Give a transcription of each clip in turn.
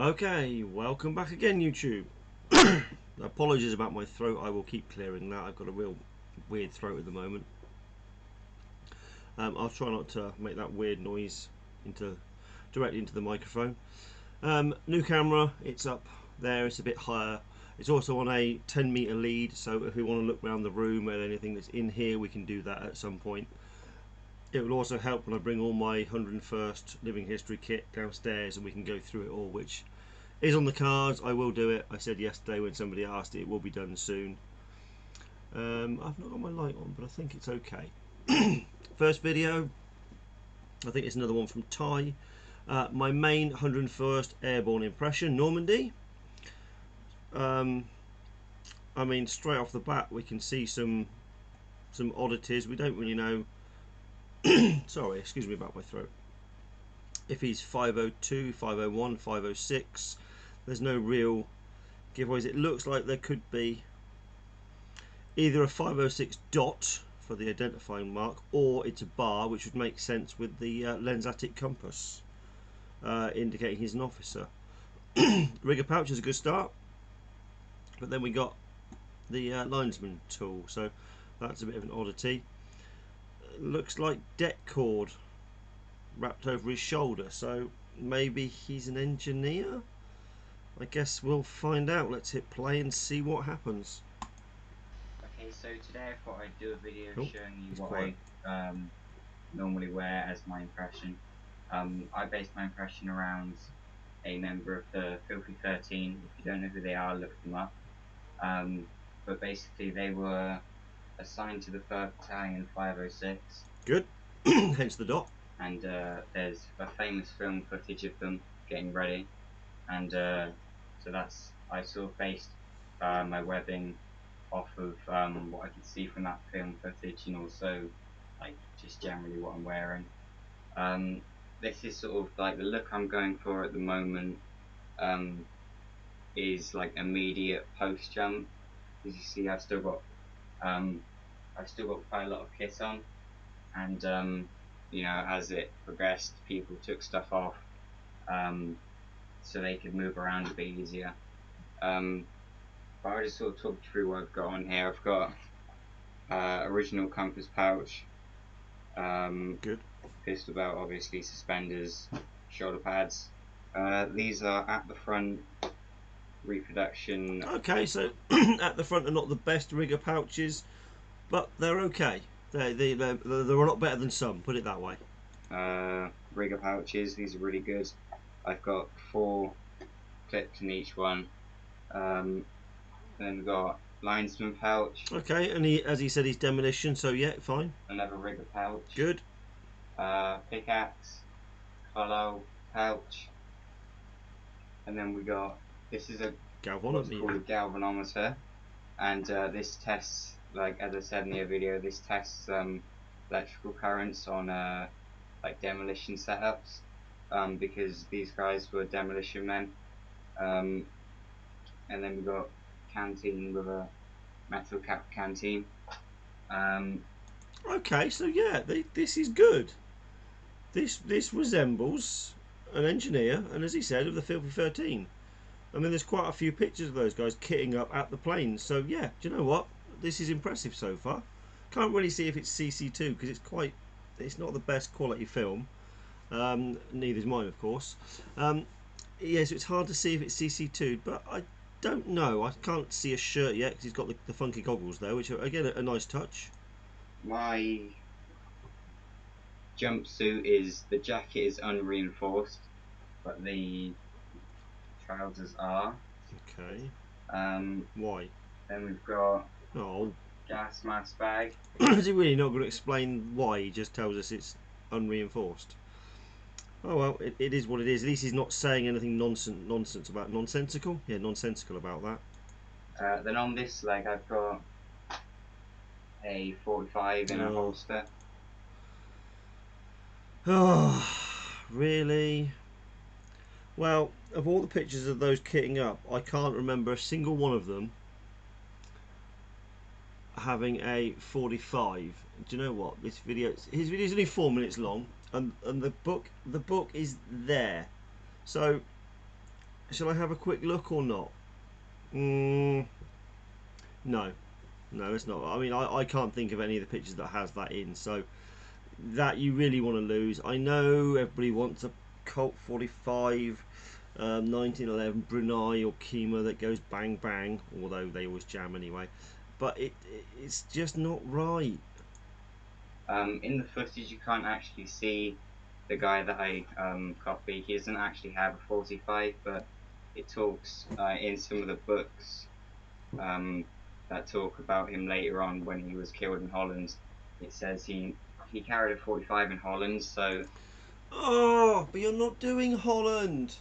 Okay, welcome back again, YouTube. Apologies about my throat. I will keep clearing that. I've got a real weird throat at the moment. I'll try not to make that weird noise directly into the microphone. New camera. It's up there. It's a bit higher. It's also on a 10-meter lead, so if we want to look around the room at anything that's in here, we can do that at some point. It will also help when I bring all my 101st living history kit downstairs and we can go through it all, which is on the cards. I will do it. I said yesterday when somebody asked, it will be done soon. I've not got my light on, but I think it's okay. First video, I think it's another one from Ty. My main 101st airborne impression, Normandy. I mean, straight off the bat we can see some oddities. We don't really know sorry, excuse me about my throat. If he's 502, 501, 506, there's no real giveaways. It looks like there could be either a 506 dot for the identifying mark, or it's a bar, which would make sense with the lensatic compass indicating he's an officer. Rigger pouch is a good start, but then we got the linesman tool, so that's a bit of an oddity. Looks like deck cord wrapped over his shoulder, so maybe he's an engineer. I guess we'll find out. Let's hit play and see what happens. Okay, so today I thought I'd do a video showing you what I normally wear as my impression. I based my impression around a member of the Filthy 13. If you don't know who they are, look them up. But basically they were assigned to the 3rd Battalion 506. Good. Hence the dot. And there's a famous film footage of them getting ready, and so that's, I sort of based my webbing off of what I could see from that film footage, and also like just generally what I'm wearing. This is sort of like the look I'm going for at the moment. Is like immediate post jump. As you see, I've still got quite a lot of kit on, and you know, as it progressed, people took stuff off so they could move around a bit easier. But I'll just sort of talk through what I've got on here. I've got original compass pouch, good pistol belt, obviously, suspenders, shoulder pads. These are at the front reproduction. Okay, so at the front are not the best rigger pouches, but they're okay. They're a lot better than some, put it that way. Rigger pouches, these are really good. I've got 4 clips in each one. Then we've got linesman pouch. Okay, and as he said, he's demolition, so yeah, fine. Another rigger pouch. Good. Pickaxe, hollow pouch. And then we got, this is a what's called a galvanometer, and this tests, like as I said in the video, this tests electrical currents on like demolition setups, because these guys were demolition men. And then we got canteen with a metal cap canteen. Okay, so yeah, this is good. This resembles an engineer, and as he said, of the Filthy 13. I mean, there's quite a few pictures of those guys kitting up at the planes. So yeah, do you know what? This is impressive so far. Can't really see if it's CC2 because it's not the best quality film. Neither is mine, of course. Yeah, so it's hard to see if it's CC2, but I don't know. I can't see a shirt yet because he's got the funky goggles there, which are again a nice touch. My jumpsuit is, the jacket is unreinforced, but the trousers are. Okay. Why? Then we've got gas mask bag. Is he really not going to explain why? He just tells us it's unreinforced. Oh well, it is what it is. At least he's not saying anything nonsense about nonsensical. Yeah, nonsensical about that. Then on this leg I've got a 45 in a holster. Oh, really? Well, of all the pictures of those kitting up, I can't remember a single one of them having a 45. Do you know what? His video is only 4 minutes long, and the book is there, so Shall I have a quick look or not? No, it's not. I mean, I can't think of any of the pictures that has that in, so that you really want to lose. I know everybody wants a Colt 45 1911 Brunei or Kima that goes bang bang, although they always jam anyway, but it's just not right. In the footage you can't actually see the guy that I copied. He doesn't actually have a 45, but it talks in some of the books that talk about him later on when he was killed in Holland. It says he carried a 45 in Holland, so... Oh, but you're not doing Holland.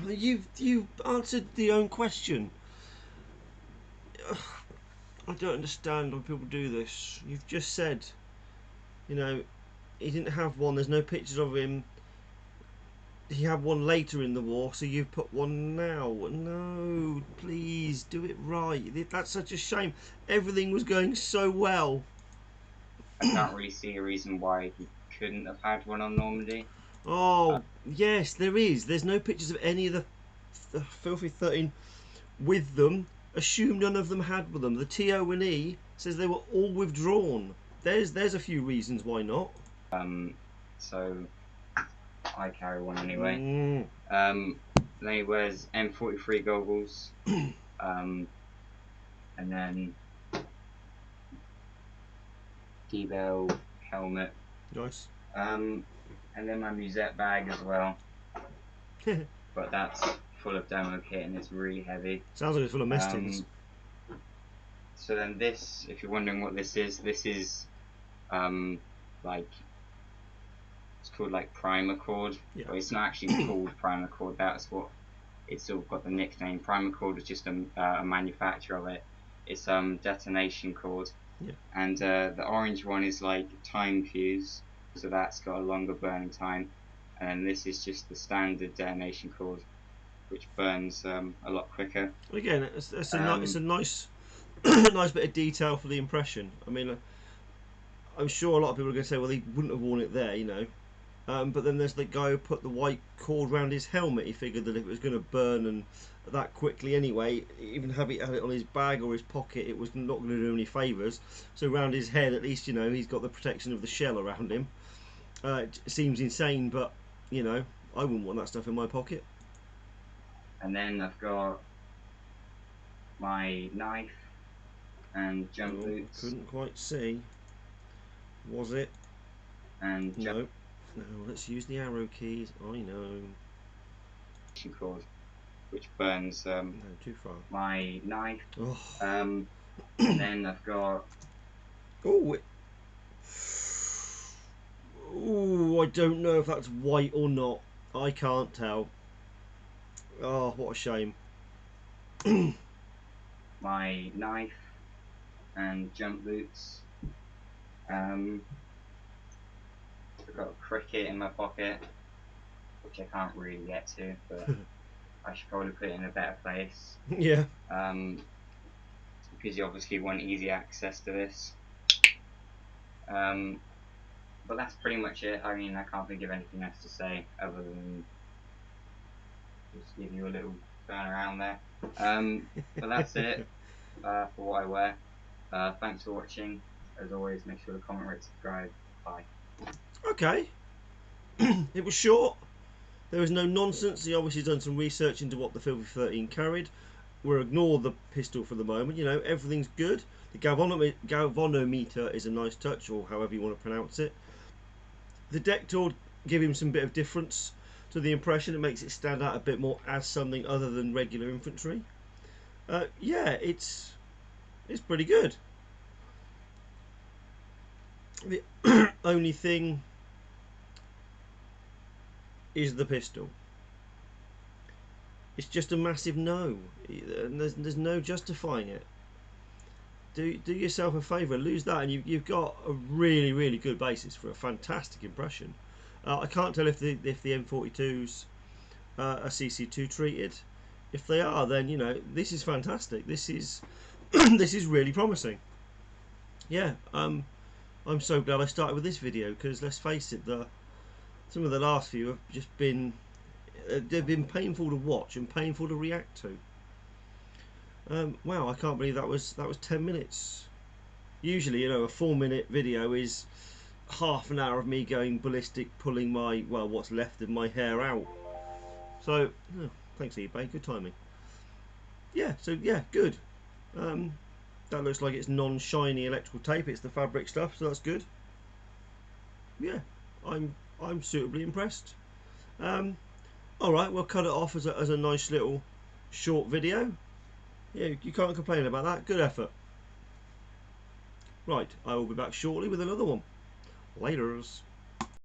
You've answered the own question. I don't understand when people do this. You've just said, you know, he didn't have one. There's no pictures of him. He had one later in the war, so you've put one now. No, please do it right. That's such a shame. Everything was going so well. I can't really see a reason why he couldn't have had one on Normandy. Oh, yes, there is. There's no pictures of any of the Filthy 13 with them. Assume none of them had with them. The TO&E says they were all withdrawn. There's a few reasons why not. So I carry one anyway. Then he wears M43 goggles. And then D-bell helmet. Nice. And then my musette bag as well. But that's full of demo kit and it's really heavy. Sounds like it's full of mess tins. So then this, if you're wondering what this is like, it's called like primer cord. Yeah. But it's not actually called primer cord. That's what it's all got the nickname. Primer cord is just a manufacturer of it. It's detonation cord. Yeah. And the orange one is like time fuse, so that's got a longer burning time. And this is just the standard detonation cord, which burns a lot quicker. Again, it's a nice nice bit of detail for the impression. I mean, I'm sure a lot of people are going to say, well, he wouldn't have worn it there, you know. But then there's the guy who put the white cord around his helmet. He figured that if it was going to burn and that quickly anyway, even have it on his bag or his pocket, it was not going to do any favours. So around his head, at least, you know, he's got the protection of the shell around him. It seems insane, but, you know, I wouldn't want that stuff in my pocket. And then I've got my knife and jump boots. Couldn't quite see. Was it? And no. Let's use the arrow keys. I know. Cord, which burns no, too far. My knife. Oh. And then I've got. Oh. Oh, I don't know if that's white or not. I can't tell. Oh, what a shame. My knife and jump boots. I've got a cricket in my pocket, which I can't really get to, but I should probably put it in a better place. Yeah. Because you obviously want easy access to this. But that's pretty much it. I mean, I can't think of anything else to say other than just give you a little turn around there. But that's it for what I wear. Thanks for watching. As always, make sure to comment, rate, subscribe. Bye. Okay. It was short. There was no nonsense. He obviously done some research into what the Filthy 13 carried. We'll ignore the pistol for the moment. You know, everything's good. The galvanometer is a nice touch, or however you want to pronounce it. The deck tool give him some bit of difference to the impression. It makes it stand out a bit more as something other than regular infantry. Yeah, it's pretty good. The only thing is the pistol. It's just a massive no, and there's no justifying it. Do yourself a favour, lose that, and you've got a really good basis for a fantastic impression. I can't tell if the M42s are CC2 treated. If they are, then you know this is fantastic. This is this is really promising. Yeah, I'm so glad I started with this video, because let's face it, some of the last few have just been they've been painful to watch and painful to react to. Wow, I can't believe that was 10 minutes. Usually, you know, a 4-minute video is half an hour of me going ballistic, pulling my, well, what's left of my hair out. So, oh, thanks eBay, good timing. Yeah, so yeah, good. That looks like it's non-shiny electrical tape. It's the fabric stuff, so that's good. Yeah, I'm suitably impressed. All right, we'll cut it off as a nice little short video. Yeah, you can't complain about that. Good effort. Right, I will be back shortly with another one. Laters.